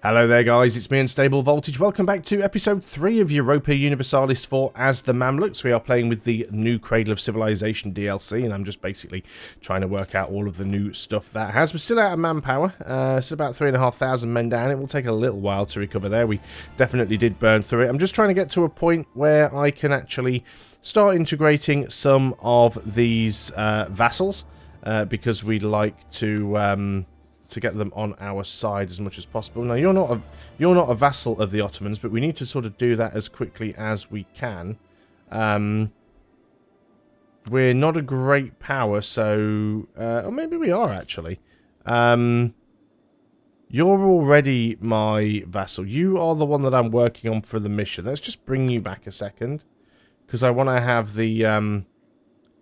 Hello there guys, it's me Unstable Voltage. Welcome back to episode 3 of Europa Universalis for As the Mamluks. We are playing with the new Cradle of Civilization DLC, and I'm just basically trying to work out all of the new stuff that has. We're still out of manpower, it's about 3,500 men down. It will take a little while to recover there. We definitely did burn through it. I'm just trying to get to a point where I can actually start integrating some of these vassals, because we'd like to get them on our side as much as possible. Now, you're not a vassal of the Ottomans, but we need to sort of do that as quickly as we can. We're not a great power, so... or maybe we are, actually. You're already my vassal. You are the one that I'm working on for the mission. Let's just bring you back a second, because I want to have the...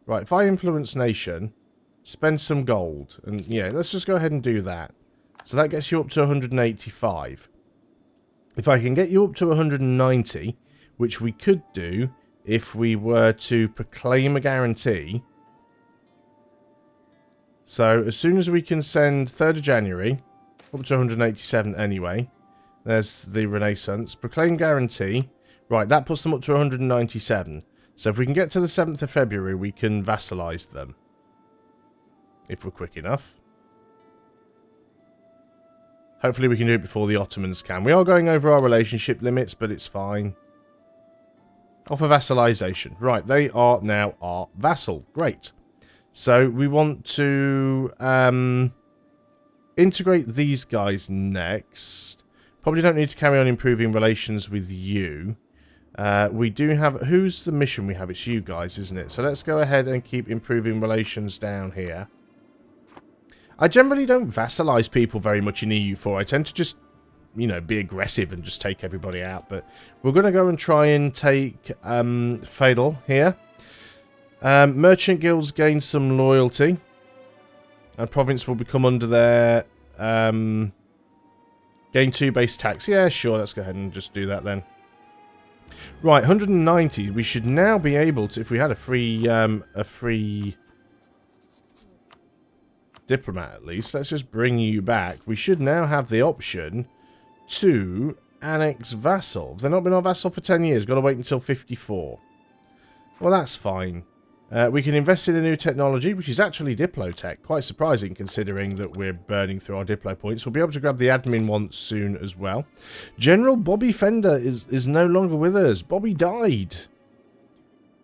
Right, if I influence nation... Spend some gold. And yeah, let's just go ahead and do that. So that gets you up to 185. If I can get you up to 190, which we could do if we were to proclaim a guarantee. So as soon as we can send 3rd of January, up to 187 anyway. There's the Renaissance. Proclaim guarantee. Right, that puts them up to 197. So if we can get to the 7th of February, we can vassalize them. If we're quick enough. Hopefully we can do it before the Ottomans can. We are going over our relationship limits, but it's fine. Offer vassalization. Right, they are now our vassal. Great. So we want to integrate these guys next. Probably don't need to carry on improving relations with you. We do have... Who's the mission we have? It's you guys, isn't it? So let's go ahead and keep improving relations down here. I generally don't vassalize people very much in EU4. I tend to just, you know, be aggressive and just take everybody out. But we're going to go and try and take Fatal here. Merchant guilds gain some loyalty. And province will become under their gain 2 base tax. Yeah, sure. Let's go ahead and just do that then. Right, 190. We should now be able to, if we had a free diplomat at least, let's just bring you back. We should now have the option to annex vassal. They've not been our vassal for 10 years. Got to wait until 54. Well, that's fine. We can invest in a new technology, which is actually Diplotech. Quite surprising considering that we're burning through our Diplo points. We'll be able to grab the admin one soon as well. General Bobby Fender is no longer with us. Bobby died.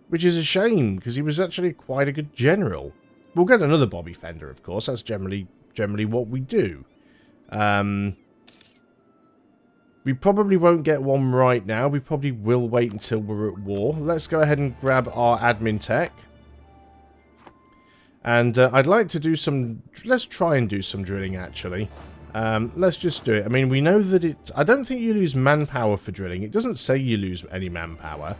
Which is a shame, because he was actually quite a good general. We'll get another Bobby Fender, of course. That's generally what we do. We probably won't get one right now. We probably will wait until we're at war. Let's go ahead and grab our admin tech. And I'd like to do some... Let's try and do some drilling, actually. Let's just do it. I mean, we know that it... I don't think you lose manpower for drilling. It doesn't say you lose any manpower.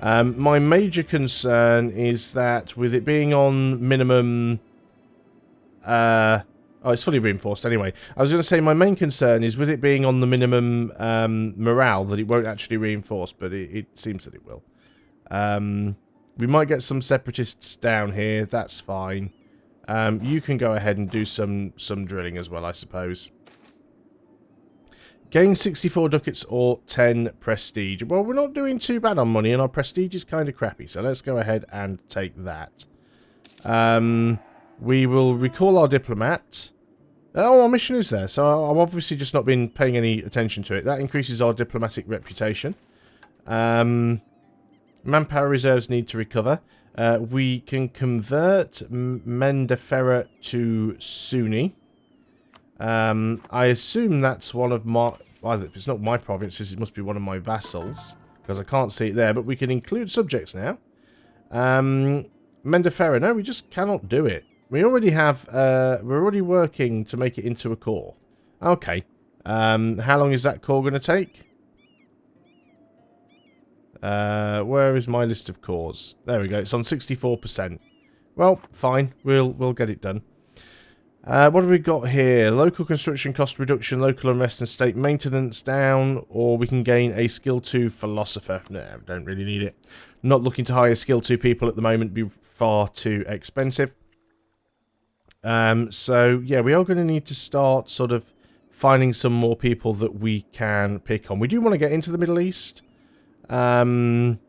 My major concern is that with it being on minimum... oh, it's fully reinforced anyway. I was going to say my main concern is with it being on the minimum morale that it won't actually reinforce, but it seems that it will. We might get some separatists down here. That's fine. You can go ahead and do some drilling as well, I suppose. Gain 64 ducats or 10 prestige. Well, we're not doing too bad on money, and our prestige is kind of crappy. So let's go ahead and take that. We will recall our diplomat. Oh, our mission is there. So I've obviously just not been paying any attention to it. That increases our diplomatic reputation. Manpower reserves need to recover. We can convert Mendefera to Sunni. I assume that's one of my... Well, if it's not my provinces, it must be one of my vassals, because I can't see it there. But we can include subjects now. Mendefera, no, we just cannot do it. We already have... we're already working to make it into a core. Okay. How long is that core going to take? Where is my list of cores? There we go. It's on 64%. Well, fine. We'll get it done. What have we got here? Local construction cost reduction, local unrest and state maintenance down, or we can gain a skill 2 philosopher. No, don't really need it. Not looking to hire skill 2 people at the moment. Be far too expensive. So yeah, we are going to need to start sort of finding some more people that we can pick on. We do want to get into the Middle East. Medina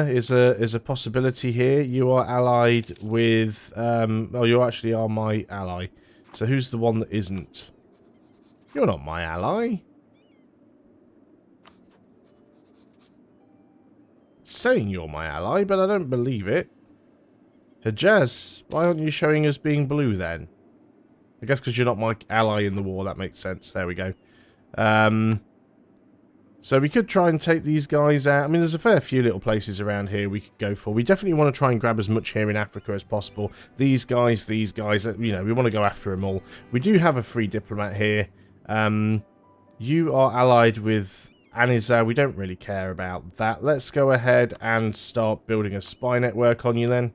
is a possibility here. You are allied with... well, you actually are my ally. So who's the one that isn't? You're not my ally. Saying you're my ally, but I don't believe it. Hejaz, why aren't you showing us being blue then? I guess because you're not my ally in the war, that makes sense. There we go. So we could try and take these guys out. I mean, there's a fair few little places around here we could go for. We definitely want to try and grab as much here in Africa as possible. These guys, you know, we want to go after them all. We do have a free diplomat here. You are allied with Aniza. We don't really care about that. Let's go ahead and start building a spy network on you then.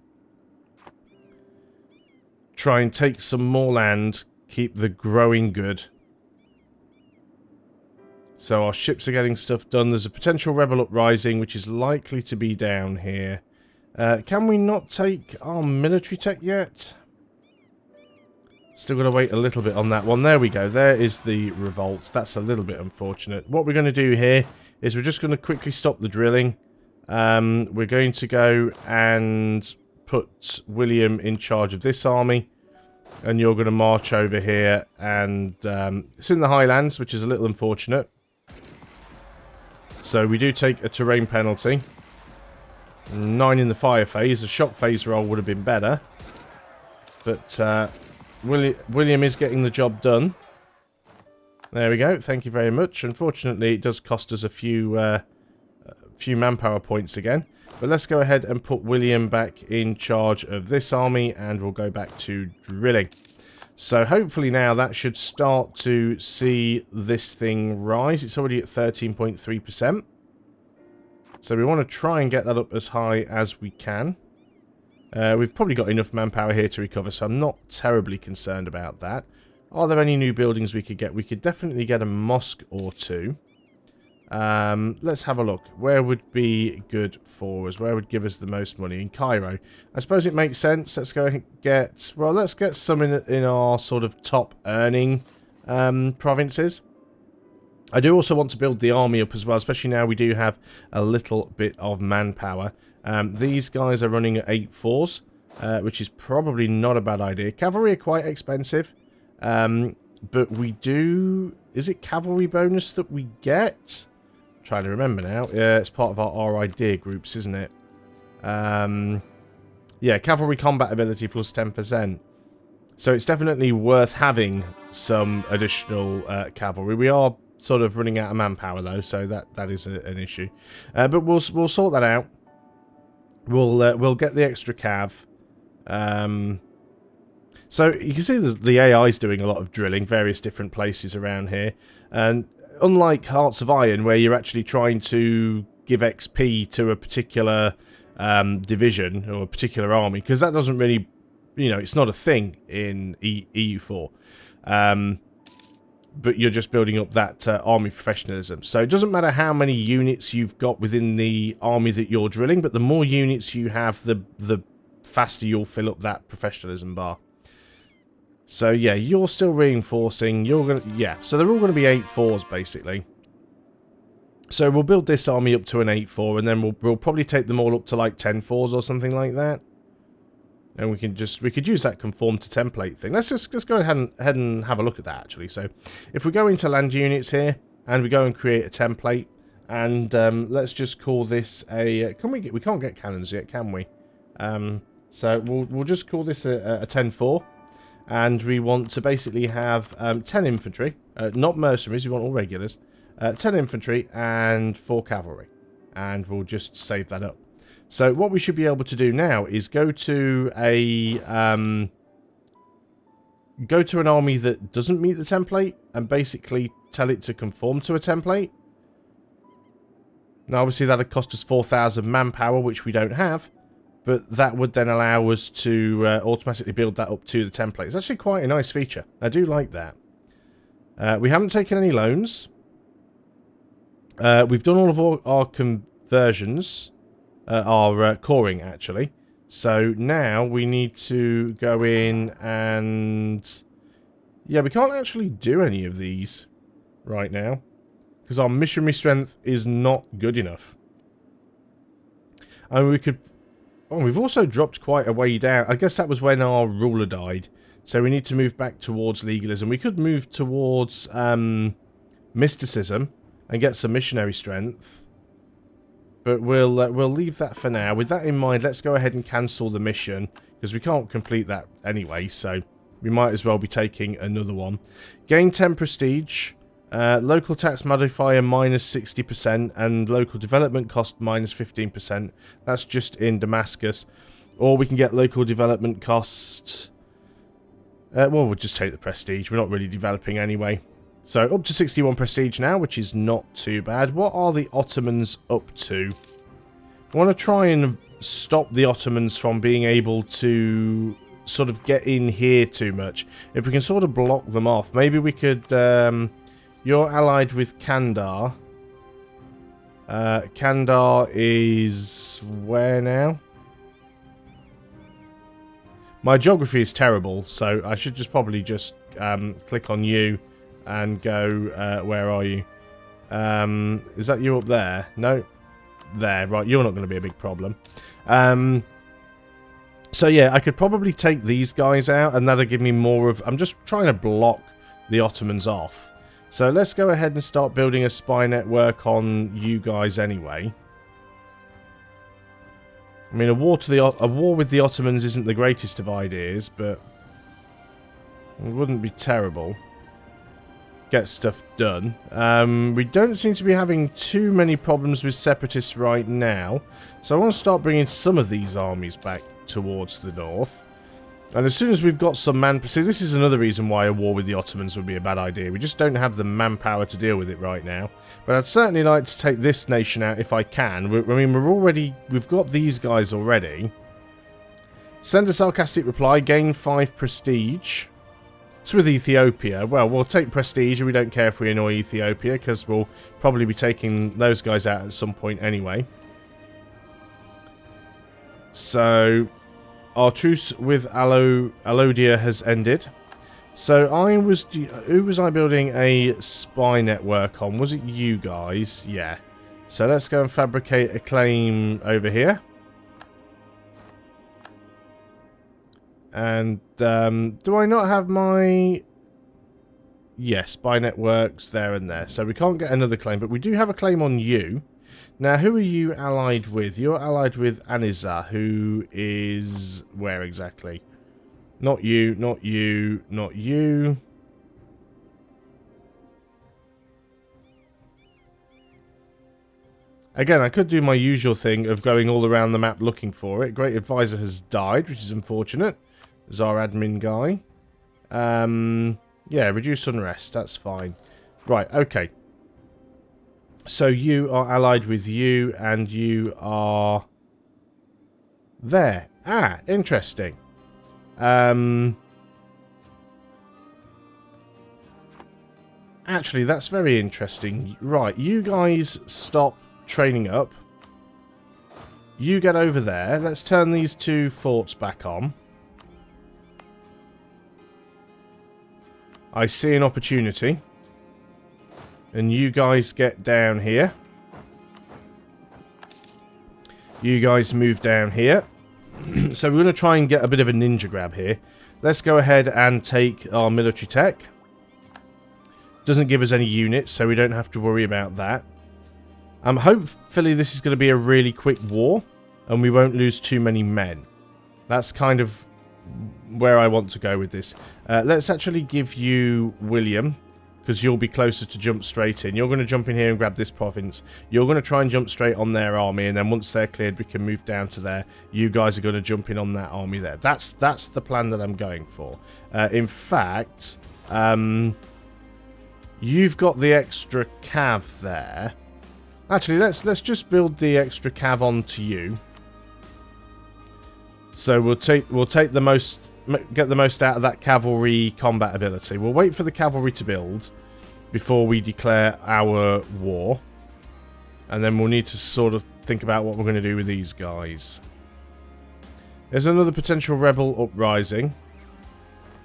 Try and take some more land. Keep the growing good. So our ships are getting stuff done. There's a potential rebel uprising, which is likely to be down here. Can we not take our military tech yet? Still got to wait a little bit on that one. There we go. There is the revolt. That's a little bit unfortunate. What we're going to do here is we're just going to quickly stop the drilling. We're going to go and put William in charge of this army. And you're going to march over here. And it's in the highlands, which is a little unfortunate. So we do take a terrain penalty. 9 in the fire phase. A shock phase roll would have been better. But William is getting the job done. There we go. Thank you very much. Unfortunately, it does cost us a few manpower points again. But let's go ahead and put William back in charge of this army. And we'll go back to drilling. So hopefully now that should start to see this thing rise. It's already at 13.3%. So we want to try and get that up as high as we can. We've probably got enough manpower here to recover, so I'm not terribly concerned about that. Are there any new buildings we could get? We could definitely get a mosque or two. Let's have a look. Where would be good for us? Where would give us the most money? In Cairo. I suppose it makes sense. Let's go and get... Well, let's get some in our sort of top earning provinces. I do also want to build the army up as well, especially now we do have a little bit of manpower. These guys are running at 8-4s, which is probably not a bad idea. Cavalry are quite expensive, but we do... Is it cavalry bonus that we get? Trying to remember now. Yeah, it's part of our idea groups, isn't it? Yeah, cavalry combat ability plus 10%. So it's definitely worth having some additional cavalry. We are sort of running out of manpower though, so that is an issue. But we'll sort that out. We'll get the extra cav. So you can see the AI is doing a lot of drilling, various different places around here, and unlike Hearts of Iron, where you're actually trying to give XP to a particular division or a particular army, because that doesn't really, you know, it's not a thing in EU4. But you're just building up that army professionalism. So it doesn't matter how many units you've got within the army that you're drilling, but the more units you have, the faster you'll fill up that professionalism bar. So yeah, you're still reinforcing. You're gonna, yeah. So they're all going to be 8-4s basically. So we'll build this army up to an 8-4, and then we'll probably take them all up to like 10-4s or something like that. And we could use that conform to template thing. Let's just go ahead and have a look at that actually. So if we go into land units here and we go and create a template, and let's just call this a. We can't get cannons yet, can we? So we'll just call this a 10-4. And we want to basically have 10 infantry, not mercenaries, we want all regulars, 10 infantry and 4 cavalry. And we'll just save that up. So what we should be able to do now is go to an army that doesn't meet the template and basically tell it to conform to a template. Now obviously that would cost us 4,000 manpower, which we don't have. But that would then allow us to automatically build that up to the template. It's actually quite a nice feature. I do like that. We haven't taken any loans. We've done all of our conversions. Our coring, actually. So now we need to go in and Yeah, we can't actually do any of these right now. Because our missionary strength is not good enough. And we could... Oh, we've also dropped quite a way down. I guess that was when our ruler died. So we need to move back towards legalism. We could move towards mysticism and get some missionary strength. But we'll leave that for now. With that in mind, let's go ahead and cancel the mission. Because we can't complete that anyway, so we might as well be taking another one. Gain 10 prestige. Local tax modifier minus 60% and local development cost minus 15%. That's just in Damascus. Or we can get local development cost... well, we'll just take the prestige. We're not really developing anyway. So, up to 61 prestige now, which is not too bad. What are the Ottomans up to? I want to try and stop the Ottomans from being able to sort of get in here too much. If we can sort of block them off. Maybe we could... you're allied with Kandar. Kandar is... where now? My geography is terrible, so I should just probably just click on you and go, where are you? Is that you up there? No? There, right, you're not going to be a big problem. So yeah, I could probably take these guys out and that'll give me more of... I'm just trying to block the Ottomans off. So let's go ahead and start building a spy network on you guys anyway. I mean, a war with the Ottomans isn't the greatest of ideas, but it wouldn't be terrible. Get stuff done. We don't seem to be having too many problems with separatists right now, so I want to start bringing some of these armies back towards the north. And as soon as we've got some man... See, this is another reason why a war with the Ottomans would be a bad idea. We just don't have the manpower to deal with it right now. But I'd certainly like to take this nation out if I can. We've got these guys already. Send a sarcastic reply. Gain 5 prestige. It's with Ethiopia. Well, we'll take prestige and we don't care if we annoy Ethiopia because we'll probably be taking those guys out at some point anyway. So... our truce with Alodia has ended. So who was I building a spy network on? Was it you guys? Yeah. So let's go and fabricate a claim over here. And do I not have my... Yes, spy networks there and there. So we can't get another claim, but we do have a claim on you. Now, who are you allied with? You're allied with Aniza, who is... where exactly? Not you, not you, not you. Again, I could do my usual thing of going all around the map looking for it. Great Advisor has died, which is unfortunate. There's our admin guy. Yeah, reduce unrest, that's fine. Right, okay. So you are allied with you, and you are there. Ah, interesting. Actually, that's very interesting. Right, you guys stop training up. You get over there. Let's turn these 2 forts back on. I see an opportunity. And you guys get down here. You guys move down here. So we're going to try and get a bit of a ninja grab here. Let's go ahead and take our military tech. Doesn't give us any units, so we don't have to worry about that. Hopefully this is going to be a really quick war. And we won't lose too many men. That's kind of where I want to go with this. Let's actually give you William. Because you'll be closer to jump straight in. You're going to jump in here and grab this province. You're going to try and jump straight on their army. And then once they're cleared, we can move down to there. You guys are going to jump in on that army there. That's the plan that I'm going for. In fact, you've got the extra cav there. Actually, let's just build the extra cav onto you. So we'll take the most... get the most out of that cavalry combat ability. We'll wait for the cavalry to build before we declare our war. And then we'll need to sort of think about what we're going to do with these guys. There's another potential rebel uprising.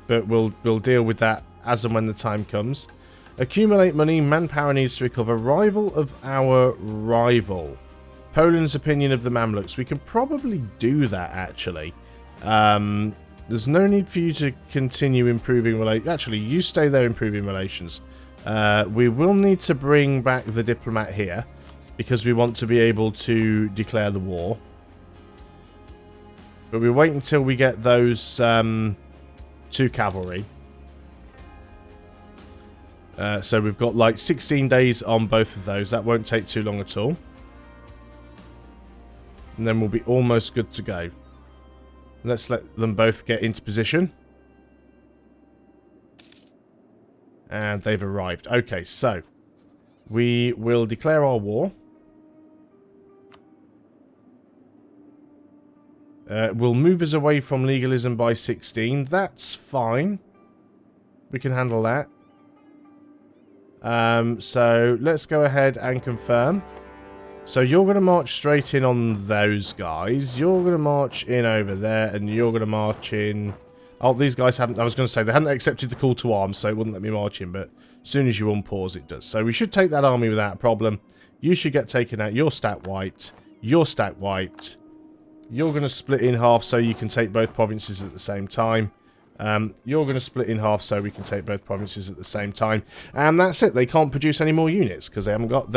But we'll deal with that as and when the time comes. Accumulate money. Manpower needs to recover. Rival of our rival. Poland's opinion of the Mamluks. We can probably do that, actually. There's no need for you to continue improving relations. Actually, you stay there improving relations. We will need to bring back the diplomat here, because we want to be able to declare the war. But we wait until we get those 2 cavalry. So we've got like 16 days on both of those. That won't take too long at all. And then we'll be almost good to go. Let's let them both get into position. And they've arrived. Okay, so we will declare our war. We'll move us away from legalism by 16. That's fine. We can handle that. So let's go ahead and confirm. So you're going to march straight in on those guys. You're going to march in over there, and you're going to march in... Oh, these guys haven't... I was going to say, they hadn't accepted the call to arms, so it wouldn't let me march in, but as soon as you unpause, it does. So we should take that army without a problem. You should get taken out. You're stat wiped. You're stat wiped. You're going to split in half so you can take both provinces at the same time. You're going to split in half so we can take both provinces at the same time. And that's it. They can't produce any more units because they haven't got...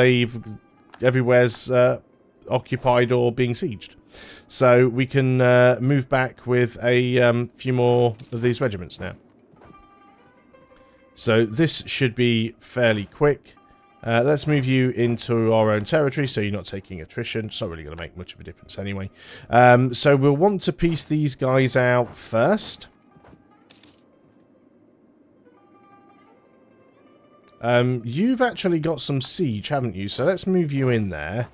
Everywhere's occupied or being sieged. So we can move back with a few more of these regiments now. So this should be fairly quick. Let's move you into our own territory so you're not taking attrition. It's not really going to make much of a difference anyway. So we'll want to piece these guys out first. You've actually got some siege, haven't you? So let's move you in there.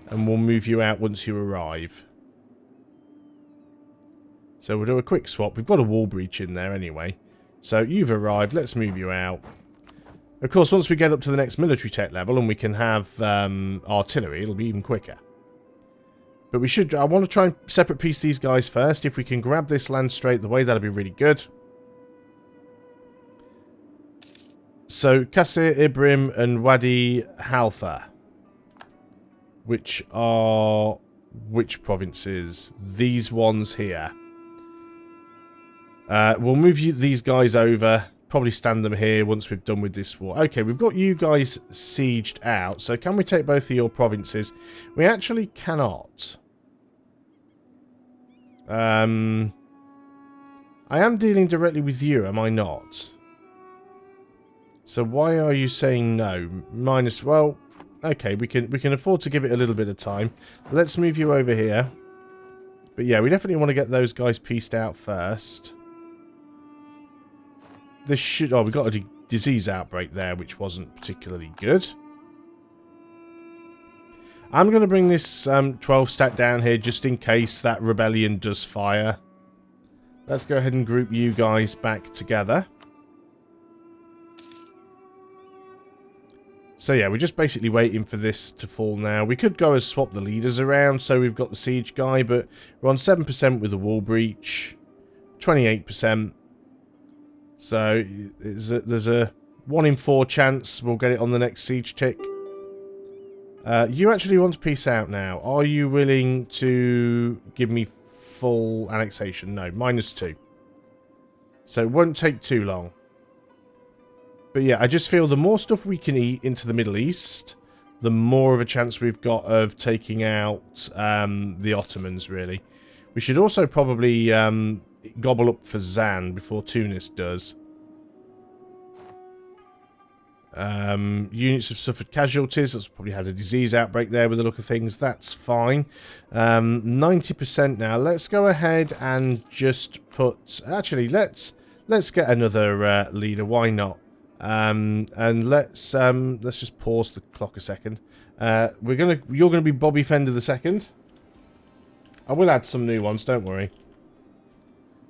And we'll move you out once you arrive. So we'll do a quick swap. We've got a wall breach in there anyway. So you've arrived. Let's move you out. Of course, once we get up to the next military tech level and we can have artillery, it'll be even quicker. But we should... I want to try and separate piece these guys first. If we can grab this land straight the way, that'll be really good. So, Kasir, Ibrim, and Wadi Halfa. Which are... Which provinces? These ones here. We'll move these guys over. Probably stand them here once we've done with this war. Okay, we've got you guys sieged out. So, can we take both of your provinces? We actually cannot. I am dealing directly with you, am I not? So why are you saying no? Minus, well, okay, we can afford to give it a little bit of time. Let's move you over here. But yeah, we definitely want to get those guys pieced out first. This should... Oh, we got a disease outbreak there, which wasn't particularly good. I'm going to bring this 12 stat down here just in case that rebellion does fire. Let's go ahead and group you guys back together. So yeah, we're just basically waiting for this to fall now. We could go and swap the leaders around, so we've got the siege guy, but we're on 7% with the wall breach, 28%. So there's a 1 in 4 chance we'll get it on the next siege tick. You actually want to peace out now. Are you willing to give me full annexation? No, -2. So it won't take too long. But yeah, I just feel the more stuff we can eat into the Middle East, the more of a chance we've got of taking out the Ottomans, really. We should also probably gobble up for Zan before Tunis does. Units have suffered casualties. That's probably had a disease outbreak there with the look of things. That's fine. 90% now. Let's go ahead and just put... Actually, let's get another leader. Why not? And let's just pause the clock a second. You're gonna be Bobby Fender II. I will add some new ones. Don't worry.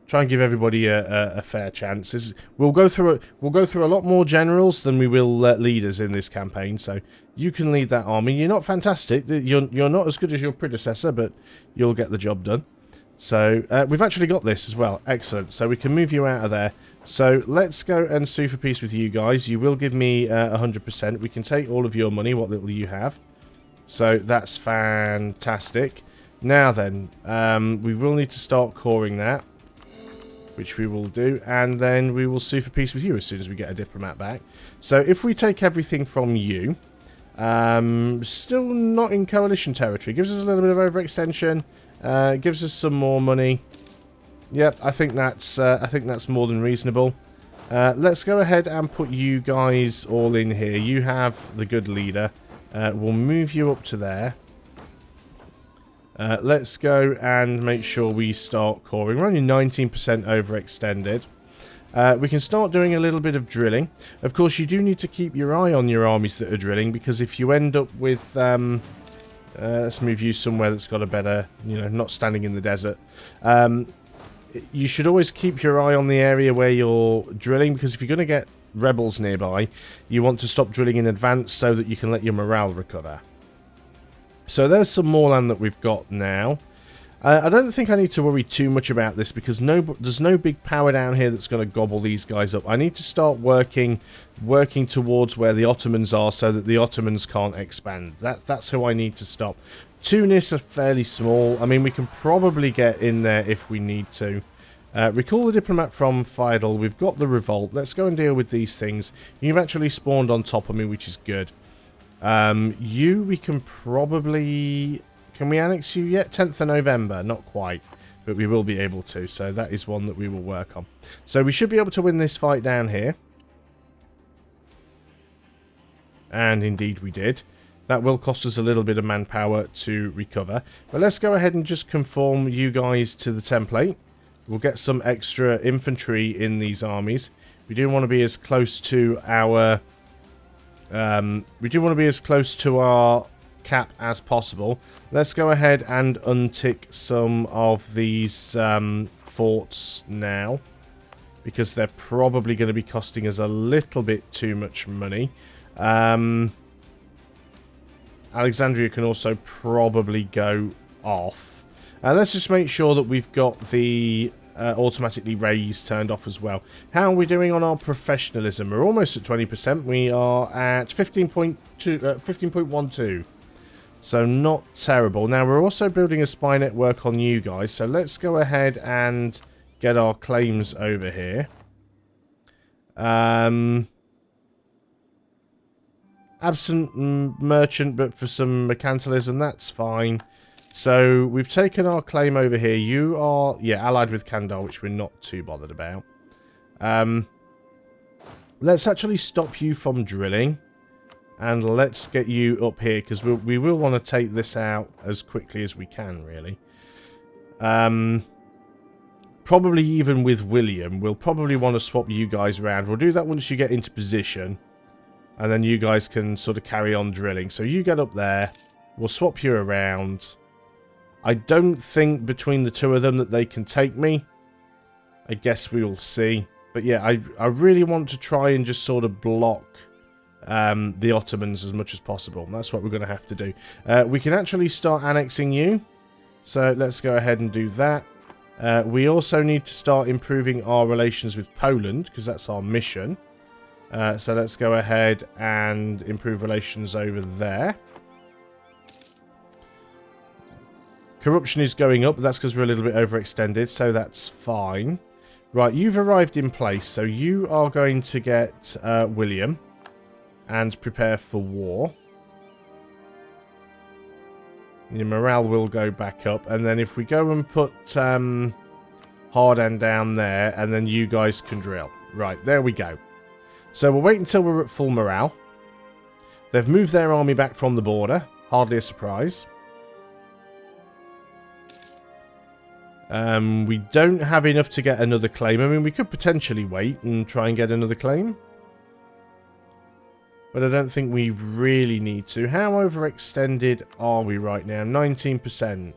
Try and give everybody a fair chance. We'll go through a lot more generals than we will leaders in this campaign. So you can lead that army. You're not fantastic. You're not as good as your predecessor, but you'll get the job done. So we've actually got this as well. Excellent. So we can move you out of there. So let's go and sue for peace with you guys. You will give me 100%. We can take all of your money, what little you have. So that's fantastic. Now then, we will need to start coring that, which we will do, and then we will sue for peace with you as soon as we get a diplomat back. So if we take everything from you, still not in coalition territory, gives us a little bit of overextension, gives us some more money. Yep, I think that's more than reasonable. Let's go ahead and put you guys all in here. You have the good leader. We'll move you up to there. Let's go and make sure we start coring. We're only 19% overextended. We can start doing a little bit of drilling. Of course, you do need to keep your eye on your armies that are drilling, because if you end up with... let's move you somewhere that's got a better, you know, not standing in the desert. You should always keep your eye on the area where you're drilling, because if you're going to get rebels nearby, you want to stop drilling in advance so that you can let your morale recover. So there's some more land that we've got now. I don't think I need to worry too much about this, because there's no big power down here that's going to gobble these guys up. I need to start working towards where the Ottomans are so that the Ottomans can't expand. That's who I need to stop. Tunis are fairly small. I mean, we can probably get in there if we need to. Recall the diplomat from Fidel. We've got the revolt. Let's go and deal with these things. You've actually spawned on top of me, which is good. We can probably... Can we annex you yet? 10th of November. Not quite. But we will be able to. So that is one that we will work on. So we should be able to win this fight down here. And indeed we did. That will cost us a little bit of manpower to recover. But let's go ahead and just conform you guys to the template. We'll get some extra infantry in these armies. We do want to be as close to our... cap as possible. Let's go ahead and untick some of these forts now, because they're probably going to be costing us a little bit too much money. Alexandria can also probably go off. Let's just make sure that we've got the automatically raise turned off as well. How are we doing on our professionalism? We're almost at 20%. We are at 15.12. So not terrible. Now we're also building a spy network on you guys. So let's go ahead and get our claims over here. Absent merchant, but for some mercantilism, that's fine. So we've taken our claim over here. You are, yeah, allied with Kandar, which we're not too bothered about. Let's actually stop you from drilling. And let's get you up here, because we will want to take this out as quickly as we can, really. Probably even with William, we'll probably want to swap you guys around. We'll do that once you get into position. And then you guys can sort of carry on drilling. So you get up there. We'll swap you around. I don't think between the two of them that they can take me. I guess we will see. But yeah, I really want to try and just sort of block the Ottomans as much as possible. That's what we're going to have to do. We can actually start annexing you. So let's go ahead and do that. We also need to start improving our relations with Poland, because that's our mission. So let's go ahead and improve relations over there. Corruption is going up, but that's because we're a little bit overextended, so that's fine. Right, you've arrived in place, so you are going to get William and prepare for war. Your morale will go back up, and then if we go and put Hardan down there, and then you guys can drill. Right, there we go. So we'll wait until we're at full morale. They've moved their army back from the border. Hardly a surprise. We don't have enough to get another claim. I mean, we could potentially wait and try and get another claim. But I don't think we really need to. How overextended are we right now? 19%.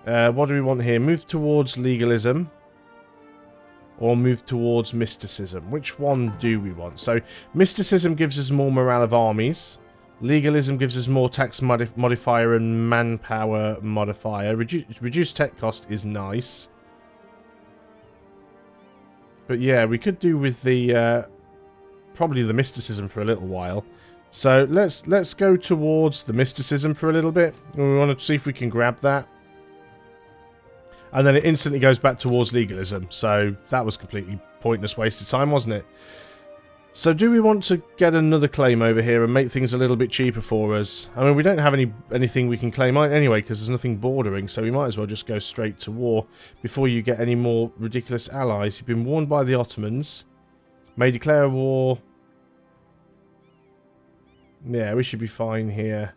What do we want here? Move towards legalism. Or move towards mysticism. Which one do we want? So, mysticism gives us more morale of armies. Legalism gives us more tax modifier and manpower modifier. Reduced tech cost is nice. But yeah, we could do with the probably the mysticism for a little while. So let's go towards the mysticism for a little bit. We want to see if we can grab that. And then it instantly goes back towards legalism. So that was completely pointless waste of time, wasn't it? So do we want to get another claim over here and make things a little bit cheaper for us? I mean, we don't have anything we can claim anyway because there's nothing bordering, so we might as well just go straight to war before you get any more ridiculous allies. You've been warned by the Ottomans. May declare war. Yeah, we should be fine here.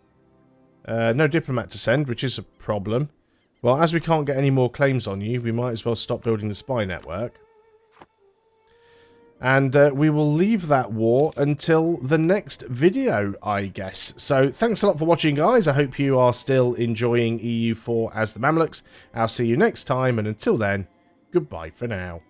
No diplomat to send, which is a problem. Well, as we can't get any more claims on you, we might as well stop building the spy network. And we will leave that war until the next video, I guess. So, thanks a lot for watching, guys. I hope you are still enjoying EU4 as the Mamluks. I'll see you next time, and until then, goodbye for now.